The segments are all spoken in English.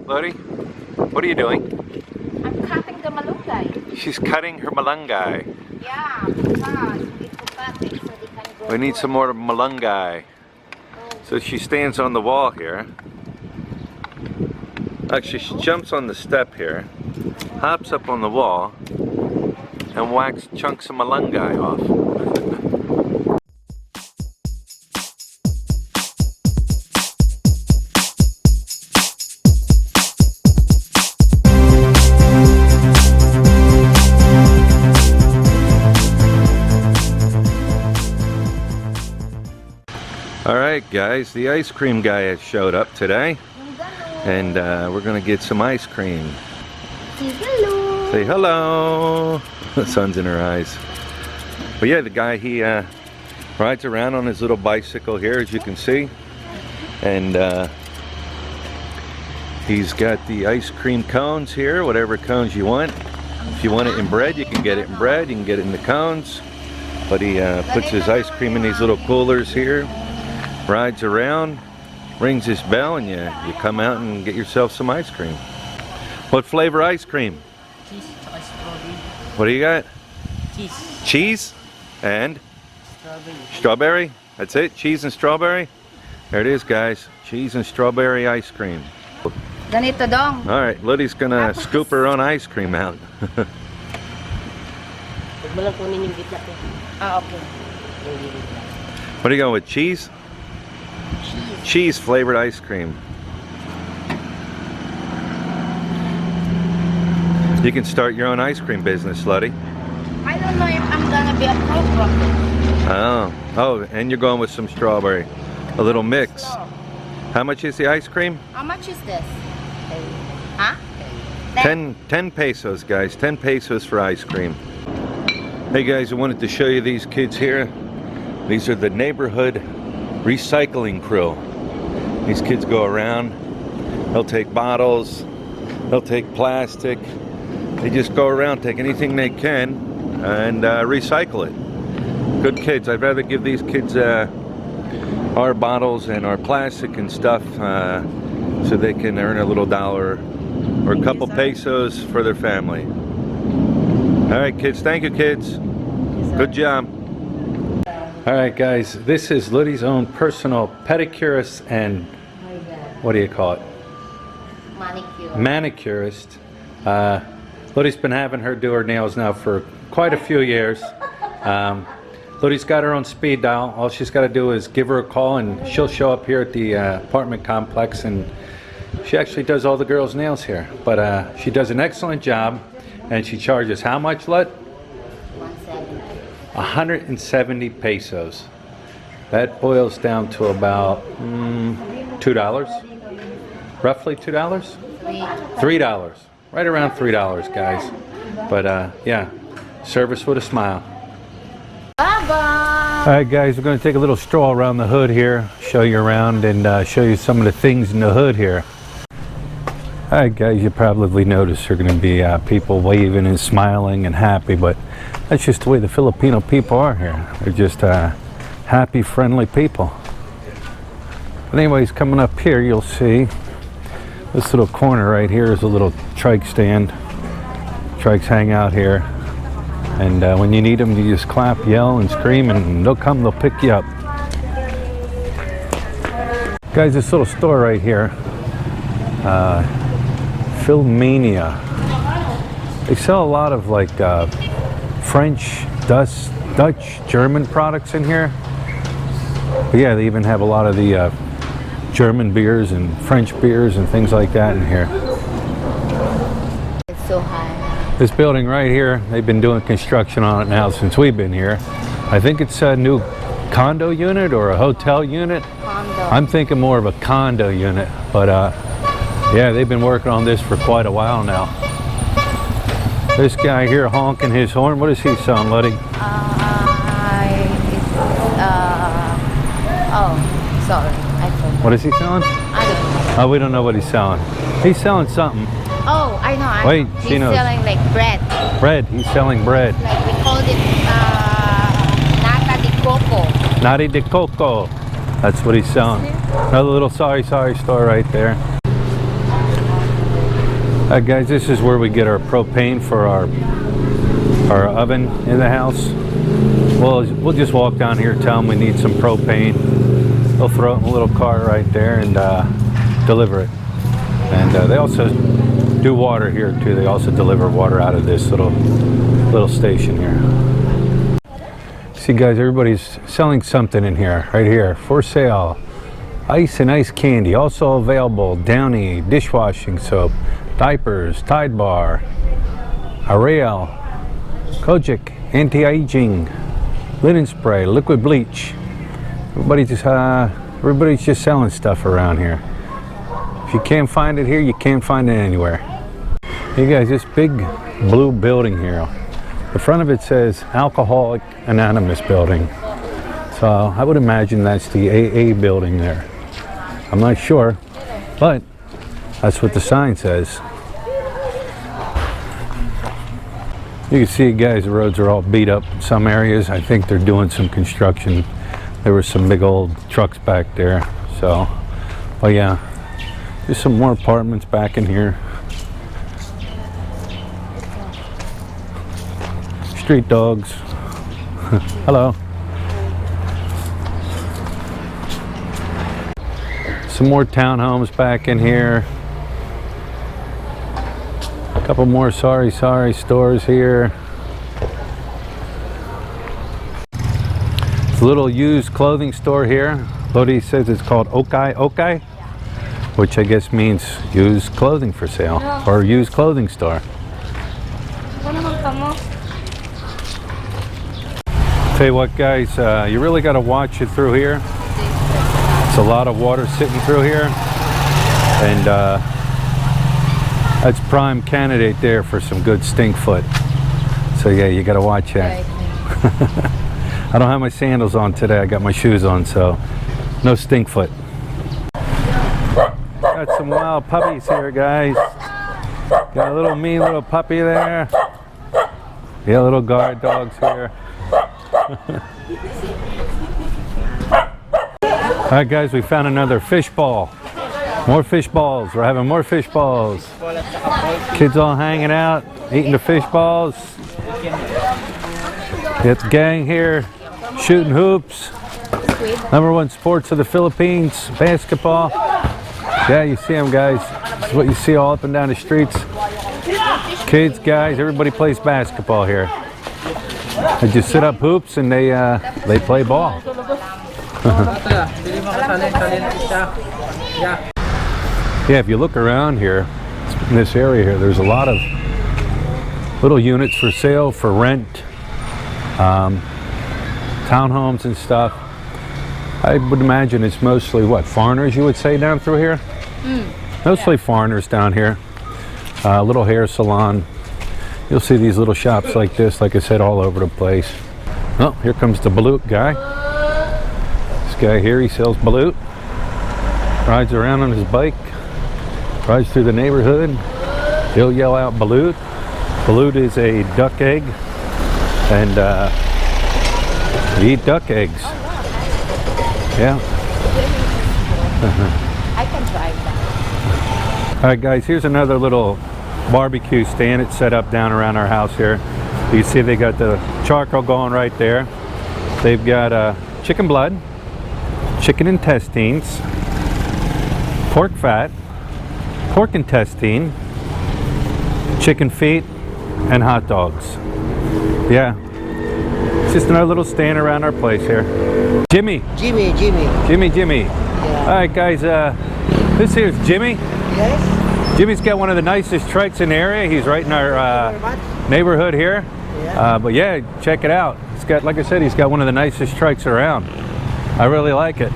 Lodi, what are you doing? I'm cutting the malunggay. She's cutting her malunggay. Yeah, because we need to cut it so they can grow. We need some more malunggay. So she stands on the wall here. Actually, she jumps on the step here, hops up on the wall, and whacks chunks of malunggay off. Alright guys, the ice cream guy has showed up today, and we're gonna get some ice cream. Say hello. Say hello. The sun's in her eyes. But yeah, the guy, he rides around on his little bicycle here, as you can see, and he's got the ice cream cones here, whatever cones you want. If you want it in bread, you can get it in bread, you can get it in the cones, but he puts his ice cream in these little coolers here, rides around, rings his bell, and you come out and get yourself some ice cream. What flavor ice cream? Cheese, strawberry. What do you got? Cheese. Cheese and Strawberry. strawberry. That's it, cheese and strawberry. There it is, guys, cheese and strawberry ice cream. Ganito dong. All right, Liddy's gonna scoop her own ice cream out. Huwag mo lang kunin yung gitna ko. Ah, okay. Yung gitna. What are you going with, cheese? Cheese. Cheese flavored ice cream. You can start your own ice cream business, Luddy. I don't know if I'm gonna be approved from it. Oh, and you're going with some strawberry. A little mix. Slow. How much is the ice cream? How much is this? Huh? 10 pesos, guys. 10 pesos for ice cream. Hey guys, I wanted to show you these kids here. These are the neighborhood recycling crew. These kids go around, they'll take bottles, they'll take plastic. They just go around, take anything they can, and recycle it. Good kids. I'd rather give these kids our bottles and our plastic and stuff so they can earn a little dollar or a couple pesos for their family. All right, kids. Thank you, kids. Good job. All right, guys. This is Liddy's own personal pedicurist and what do you call it? Manicurist. Liddy's been having her do her nails now for quite a few years. Liddy's got her own speed dial. All she's got to do is give her a call and she'll show up here at the apartment complex, and she actually does all the girls' nails here. But she does an excellent job, and she charges how much, Lut? 170 pesos. That boils down to about $2. Roughly $2? $3. Right around $3, guys. But yeah, service with a smile. Bye-bye. Alright guys, we're going to take a little stroll around the hood here, show you around, and show you some of the things in the hood here. Alright guys, you probably noticed there are going to be people waving and smiling and happy, but that's just the way the Filipino people are here. They're just happy, friendly people. But anyways, coming up here, you'll see this little corner right here is a little trike stand. Trikes hang out here. And when you need them, you just clap, yell, and scream, and they'll come, they'll pick you up. Guys, this little store right here, Philmania. They sell a lot of like French, Dutch, German products in here. But yeah, they even have a lot of the German beers and French beers and things like that in here. It's so high. This building right here, they've been doing construction on it now since we've been here. I think it's a new condo unit or a hotel unit. Condo. I'm thinking more of a condo unit, but yeah, they've been working on this for quite a while now. This guy here honking his horn, what does he selling, Luddy? Oh, sorry, I forgot. What is he selling? I don't know. Oh, we don't know what he's selling. He's selling something. Oh, I know. Wait, He's she knows. selling like bread. Bread, he's selling bread. Like we called it nata de coco. Nati de coco. That's what he's selling. Another little sorry store right there. Guys, this is where we get our propane for our oven in the house. Well, we'll just walk down here, tell them we need some propane. They'll throw it in a little cart right there and deliver it. And they also do water here too. They also deliver water out of this little station here. See guys, everybody's selling something in here, right here, for sale. Ice and ice candy, also available. Downy, dishwashing soap, diapers, Tide Bar, Ariel, Kojic, anti-aging, linen spray, liquid bleach. Everybody's just selling stuff around here. If you can't find it here, you can't find it anywhere. Hey guys, this big blue building here, the front of it says Alcoholic Anonymous building. So I would imagine that's the AA building there. I'm not sure, but that's what the sign says. You can see guys, the roads are all beat up in some areas. I think they're doing some construction. There were some big old trucks back there. So, oh yeah, there's some more apartments back in here. Street dogs. Hello. Some more townhomes back in here. A couple more sorry stores here. It's a little used clothing store here. Lodi says it's called Okai, which I guess means used clothing for sale, or used clothing store. Tell you what guys, you really got to watch it through here. It's a lot of water sitting through here, and that's prime candidate there for some good stink foot. So yeah, you got to watch that. I don't have my sandals on today. I got my shoes on, so no stink foot. Got some wild puppies here, guys. Got a little mean little puppy there. Yeah, little guard dogs here. Alright guys, we found another fish ball. More fish balls. We're having more fish balls. Kids all hanging out, eating the fish balls. Got the gang here shooting hoops. #1 sports of the Philippines, basketball. Yeah, you see them guys. This is what you see all up and down the streets. Kids, guys, everybody plays basketball here. They just set up hoops and they play ball. Yeah, if you look around here, in this area here, there's a lot of little units for sale, for rent, townhomes and stuff. I would imagine it's mostly what, foreigners you would say down through here? Mostly foreigners down here. Little hair salon. You'll see these little shops like this, like I said, all over the place. Oh, here comes the balut guy. This guy here, he sells balut. Rides around on his bike. Rides through the neighborhood. He'll yell out balut. Balut is a duck egg. And you eat duck eggs. Yeah. I can try that. Alright guys, here's another little barbecue stand. It's set up down around our house here. You see they got the charcoal going right there. They've got chicken blood, chicken intestines, pork fat, pork intestine, chicken feet, and hot dogs. Yeah, it's just another little stand around our place here. Jimmy. Jimmy. Yeah. All right, guys. This here's Jimmy. Yes. Jimmy's got one of the nicest trikes in the area. He's right in our neighborhood here. Yeah. But yeah, check it out. He's got, like I said, he's got one of the nicest trikes around. I really like it.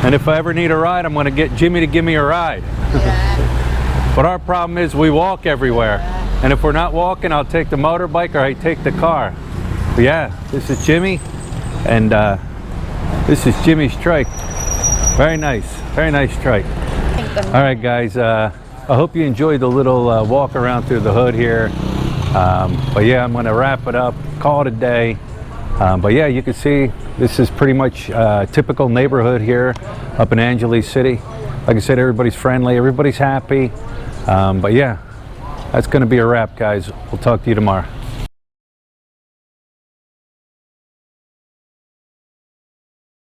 And if I ever need a ride, I'm going to get Jimmy to give me a ride. Yeah. But our problem is we walk everywhere. And if we're not walking, I'll take the motorbike or I take the car. But yeah, this is Jimmy. And this is Jimmy's trike. Very nice trike. All right, guys. I hope you enjoyed the little walk around through the hood here. But yeah, I'm going to wrap it up, call it a day. But yeah, you can see this is pretty much a typical neighborhood here up in Angeles City. Like I said, everybody's friendly, everybody's happy. But yeah, That's going to be a wrap, guys. We'll talk to you tomorrow.